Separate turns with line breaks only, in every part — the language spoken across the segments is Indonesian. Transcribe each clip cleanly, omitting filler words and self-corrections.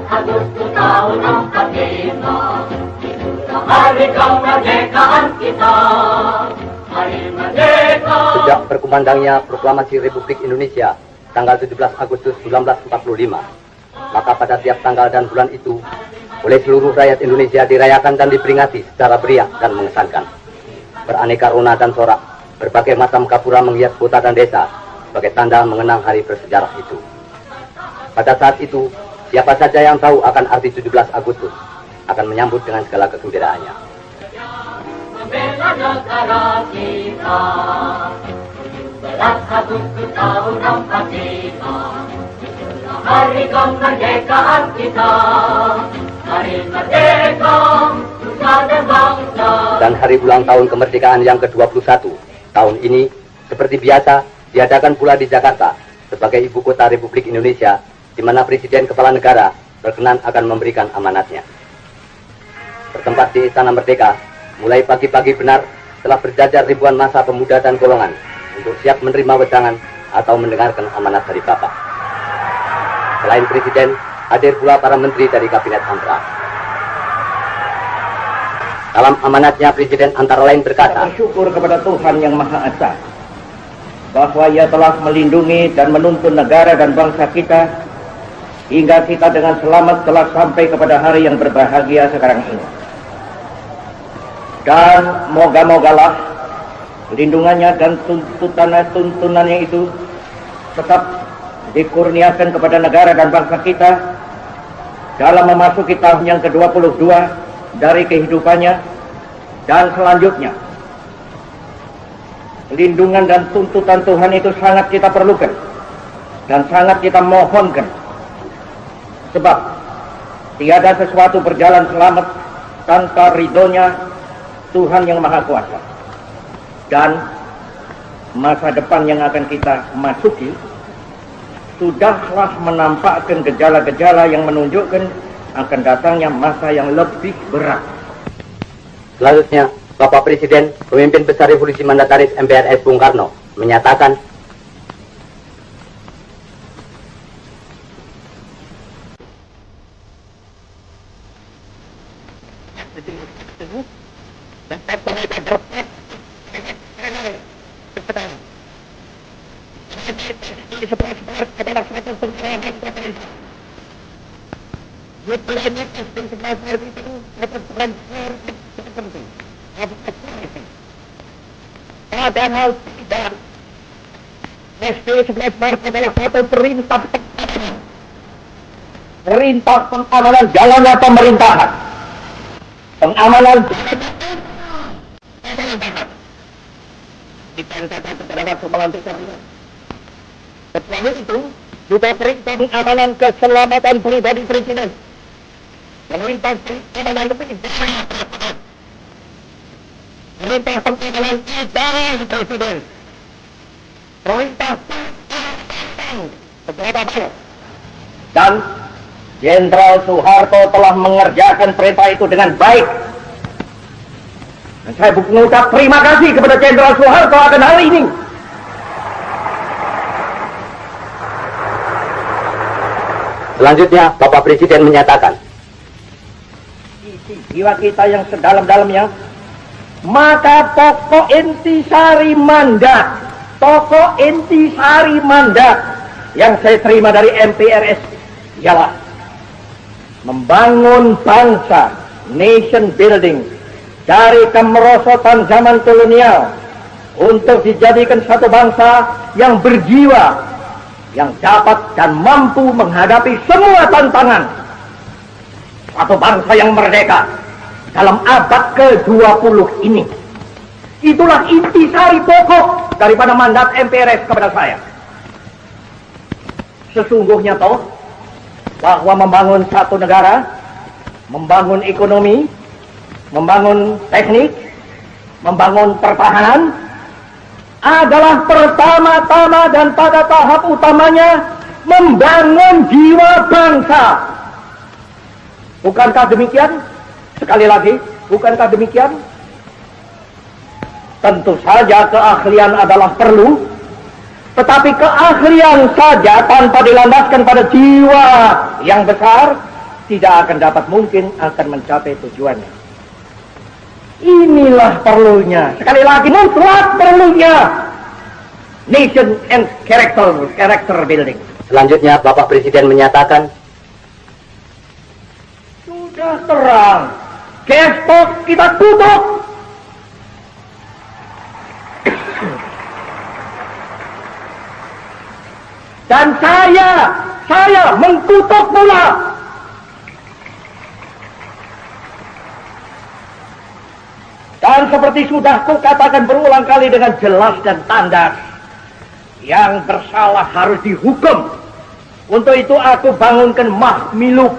Agustus tahun 45, hari kemerdekaan kita. Hari merdeka.
Sejak berkumandangnya Proklamasi Republik Indonesia tanggal 17 Agustus 1945, maka pada tiap tanggal dan bulan itu oleh seluruh rakyat Indonesia dirayakan dan diperingati secara meriah dan mengesankan. Beraneka rona dan sorak, berbagai macam gapura menghias kota dan desa sebagai tanda mengenang hari bersejarah itu. Pada saat itu, siapa saja yang tahu akan arti 17 Agustus akan menyambut dengan segala kegembiraannya.
Membela negara kita, 17 Agustus tahun 45, hari kemerdekaan kita. Hari merdeka, nusa dan bangsa.
Dan hari ulang tahun kemerdekaan yang ke-21 tahun ini, seperti biasa, diadakan pula di Jakarta sebagai ibu kota Republik Indonesia, di mana Presiden Kepala Negara berkenan akan memberikan amanatnya. Bertempat di Istana Merdeka, mulai pagi-pagi benar telah berjajar ribuan massa pemuda dan golongan untuk siap menerima wedangan atau mendengarkan amanat dari Bapak. Selain Presiden, hadir pula para menteri dari Kabinet Ampera. Dalam amanatnya, Presiden antara lain berkata,
bersyukur kepada Tuhan Yang Maha Esa bahwa Ia telah melindungi dan menuntun negara dan bangsa kita hingga kita dengan selamat telah sampai kepada hari yang berbahagia sekarang ini. Dan moga-mogalah lindungannya dan tuntunannya itu tetap dikurniakan kepada negara dan bangsa kita dalam memasuki tahun yang ke-22 dari kehidupannya dan selanjutnya. Lindungan dan tuntutan Tuhan itu sangat kita perlukan dan sangat kita mohonkan, sebab tiada sesuatu berjalan selamat tanpa ridhonya Tuhan Yang Maha Kuasa. Dan masa depan yang akan kita masuki sudahlah menampakkan gejala-gejala yang menunjukkan akan datangnya masa yang lebih berat.
Selanjutnya, Bapak Presiden, pemimpin besar Revolusi Mandataris MPRS Bung Karno, menyatakan,
perintah pengamanan jalannya pemerintahan, pengamanan setelah itu juga perintah pengamanan keselamatan pribadi Presiden. Perintah pengamanan perintah pengamanan udara Presiden. Perintah dan Jenderal Soeharto telah mengerjakan perintah itu dengan baik. Dan saya mengucap terima kasih kepada Jenderal Soeharto akan hal ini.
selanjutnya Bapak Presiden menyatakan,
isi jiwa kita yang sedalam-dalamnya, maka pokok intisari mandat yang saya terima dari MPRS ialah membangun bangsa, nation building dari kemerosotan zaman kolonial untuk dijadikan satu bangsa yang berjiwa, yang dapat dan mampu menghadapi semua tantangan. Satu bangsa yang merdeka dalam abad ke-20 ini. Itulah intisari pokok daripada mandat MPRS kepada saya. Sesungguhnya toh bahwa membangun satu negara, membangun ekonomi, membangun teknik, membangun pertahanan adalah pertama-tama dan pada tahap utamanya membangun jiwa bangsa. Bukankah demikian? Sekali lagi, bukankah demikian? Tentu saja keahlian adalah perlu, tetapi keahlian saja tanpa dilandaskan pada jiwa yang besar tidak akan dapat mungkin akan mencapai tujuannya. Inilah perlunya, sekali lagi mutlak perlunya nation and character building.
Selanjutnya Bapak Presiden menyatakan,
sudah terang, gestok kita tutup. Dan saya mengkutuk pula. Dan seperti sudah kukatakan berulang kali dengan jelas dan tandas, yang bersalah harus dihukum. Untuk itu aku bangunkan Mahmiluk.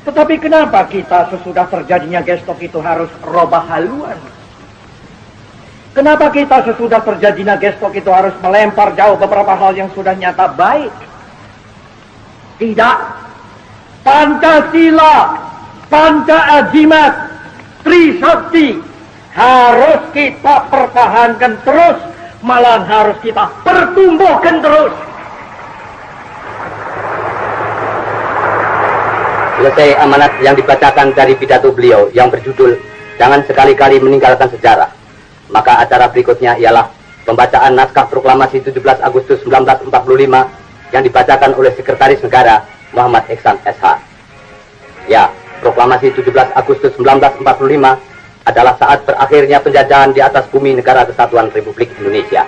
Tetapi kenapa kita sesudah terjadinya gestok itu harus robah haluan? Kenapa kita sesudah terjadinya gestok itu harus melempar jauh beberapa hal yang sudah nyata baik? Tidak. Pancasila, Panca Ajimat, Trisakti harus kita pertahankan terus, malah harus kita pertumbuhkan terus.
selesai amanat yang dibacakan dari pidato beliau yang berjudul "Jangan sekali-kali meninggalkan sejarah", maka acara berikutnya ialah pembacaan naskah proklamasi 17 Agustus 1945 yang dibacakan oleh Sekretaris Negara Muhammad Ihsan SH. Ya, proklamasi 17 Agustus 1945 adalah saat berakhirnya penjajahan di atas bumi Negara Kesatuan Republik Indonesia.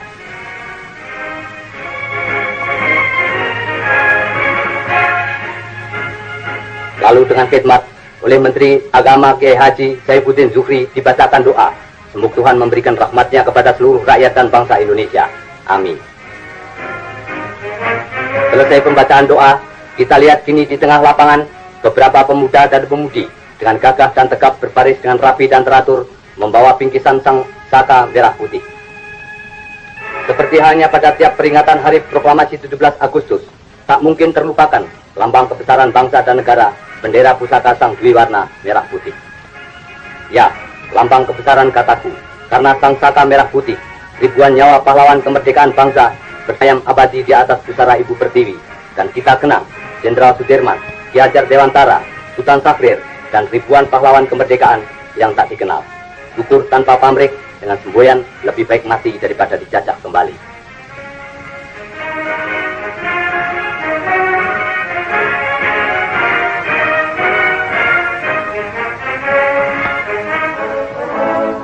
Lalu dengan khidmat oleh Menteri Agama Kiai Haji Saifuddin Zuhri dibacakan doa. Semoga Tuhan memberikan rahmatnya kepada seluruh rakyat dan bangsa Indonesia. Amin. Selesai pembacaan doa, kita lihat kini di tengah lapangan beberapa pemuda dan pemudi dengan gagah dan tegap berbaris dengan rapi dan teratur membawa bingkisan sang saka merah putih. Seperti halnya pada tiap peringatan Hari Proklamasi 17 Agustus, tak mungkin terlupakan lambang kebesaran bangsa dan negara, bendera pusaka sang dwi warna merah putih. Ya, lambang kebesaran kataku, karena sang saka merah putih, ribuan nyawa pahlawan kemerdekaan bangsa bersayam abadi di atas pusara Ibu Pertiwi, dan kita kenang Jenderal Sudirman, Ki Hajar Dewantara, Sultan Syahrir, dan ribuan pahlawan kemerdekaan yang tak dikenal. Gugur tanpa pamrih dengan semboyan, lebih baik mati daripada dijajah kembali.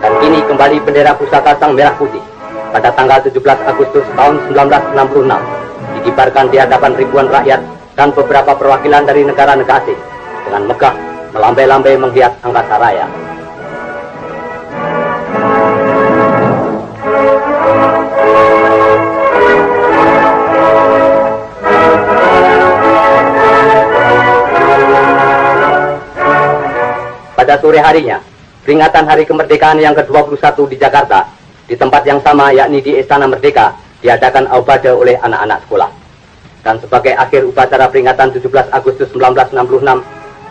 Dan kini kembali bendera pusaka sang merah putih pada tanggal 17 Agustus tahun 1966 dikibarkan di hadapan ribuan rakyat dan beberapa perwakilan dari negara-negara asing dengan megah melambai-lambai menghias angkasa raya. Pada sore harinya, peringatan Hari Kemerdekaan yang ke-21 di Jakarta, di tempat yang sama yakni di Istana Merdeka, diadakan aubade oleh anak-anak sekolah. Dan sebagai akhir upacara peringatan 17 Agustus 1966,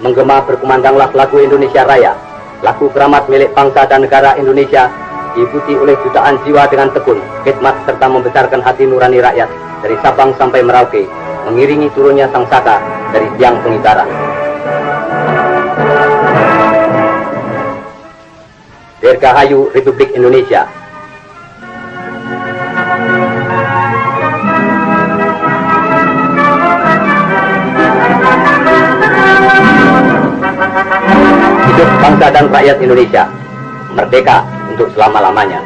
menggema berkumandanglah lagu Indonesia Raya, lagu keramat milik bangsa dan negara Indonesia, diikuti oleh jutaan jiwa dengan tekun, khidmat serta membesarkan hati nurani rakyat dari Sabang sampai Merauke, mengiringi turunnya sang saka dari tiang pengibaran. Dirgahayu Republik Indonesia. Hidup bangsa dan rakyat Indonesia, merdeka untuk selama-lamanya.